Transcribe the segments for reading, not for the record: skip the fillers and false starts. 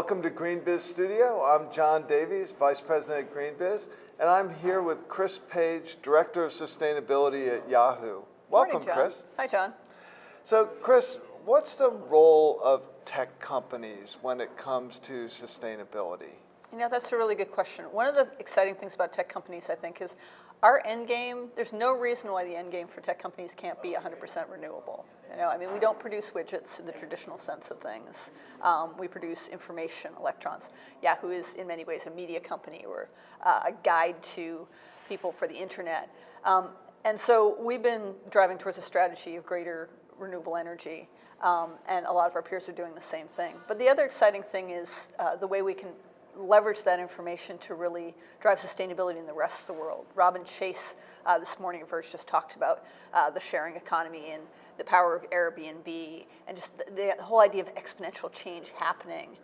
Welcome to GreenBiz Studio. I'm John Davies, Vice President at GreenBiz, and I'm here with Chris Page, Director of Sustainability at Yahoo. Welcome, Morning, John. Chris. Hi, John. So, Chris, what's the role of tech companies when it comes to sustainability? You know, that's a really good question. One of the exciting things about tech companies, I think, is our end game, there's no reason why the end game for tech companies can't be 100% renewable. You know, I mean, we don't produce widgets in the traditional sense of things. We produce information, electrons. Yahoo is, in many ways, a media company or a guide to people for the internet. And so we've been driving towards a strategy of greater renewable energy, and a lot of our peers are doing the same thing. But the other exciting thing is the way we can leverage that information to really drive sustainability in the rest of the world. Robin Chase this morning at Verge just talked about the sharing economy and the power of Airbnb and just the whole idea of exponential change happening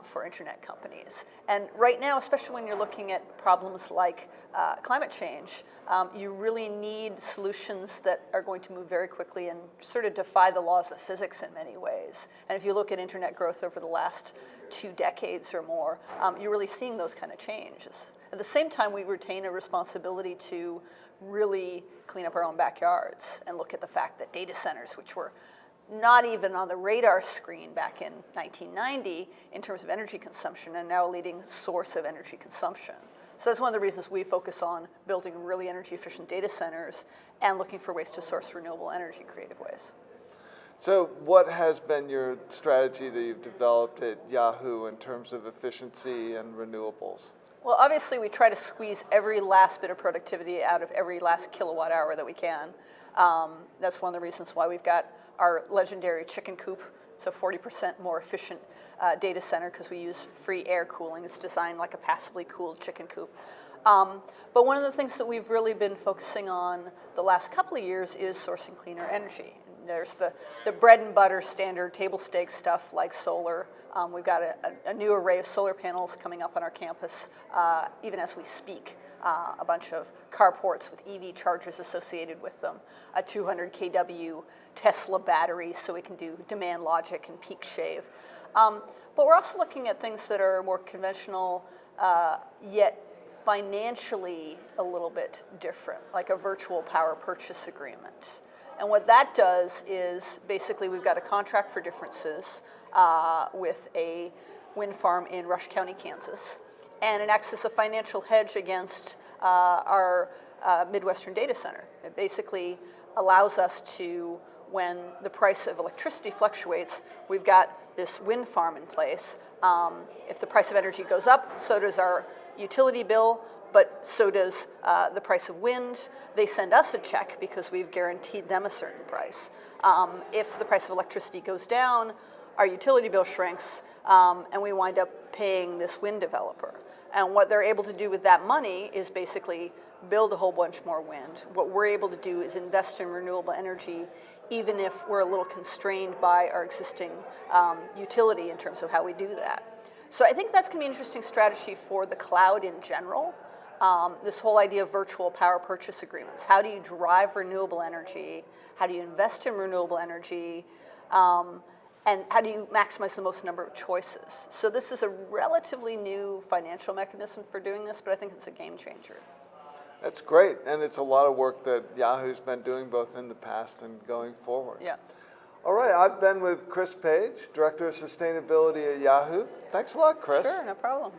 for internet companies. And right now, especially when you're looking at problems like climate change, you really need solutions that are going to move very quickly and sort of defy the laws of physics in many ways. And if you look at internet growth over the last 2 decades or more, you're really seeing those kind of changes. At the same time, we retain a responsibility to really clean up our own backyards and look at the fact that data centers, which were not even on the radar screen back in 1990 in terms of energy consumption, are now a leading source of energy consumption. So that's one of the reasons we focus on building really energy efficient data centers and looking for ways to source renewable energy creative ways. So what has been your strategy that you've developed at Yahoo in terms of efficiency and renewables? Well, obviously, we try to squeeze every last bit of productivity out of every last kilowatt hour that we can. That's one of the reasons why we've got our legendary chicken coop. It's a 40% more efficient data center because we use free air cooling. It's designed like a passively cooled chicken coop. But one of the things that we've really been focusing on the last couple of years is sourcing cleaner energy. There's the bread and butter standard table stakes stuff like solar. We've got a new array of solar panels coming up on our campus, even as we speak. A bunch of carports with EV chargers associated with them, a 200 kW Tesla battery so we can do demand logic and peak shave. But we're also looking at things that are more conventional, yet financially a little bit different, like a virtual power purchase agreement. And what that does is basically we've got a contract for differences with a wind farm in Rush County, Kansas. And it acts as a financial hedge against our Midwestern data center. It basically allows us to, when the price of electricity fluctuates, we've got this wind farm in place. If the price of energy goes up, so does our utility bill, but so does the price of wind. They send us a check because we've guaranteed them a certain price. If the price of electricity goes down, our utility bill shrinks, and we wind up paying this wind developer. And what they're able to do with that money is basically build a whole bunch more wind. What we're able to do is invest in renewable energy, even if we're a little constrained by our existing utility in terms of how we do that. So I think that's going to be an interesting strategy for the cloud in general. This whole idea of virtual power purchase agreements. How do you drive renewable energy? How do you invest in renewable energy? And how do you maximize the most number of choices? So this is a relatively new financial mechanism for doing this, but I think it's a game changer. That's great, and it's a lot of work that Yahoo's been doing both in the past and going forward. Yeah. All right, I've been with Chris Page, Director of Sustainability at Yahoo. Thanks a lot, Chris. Sure, no problem.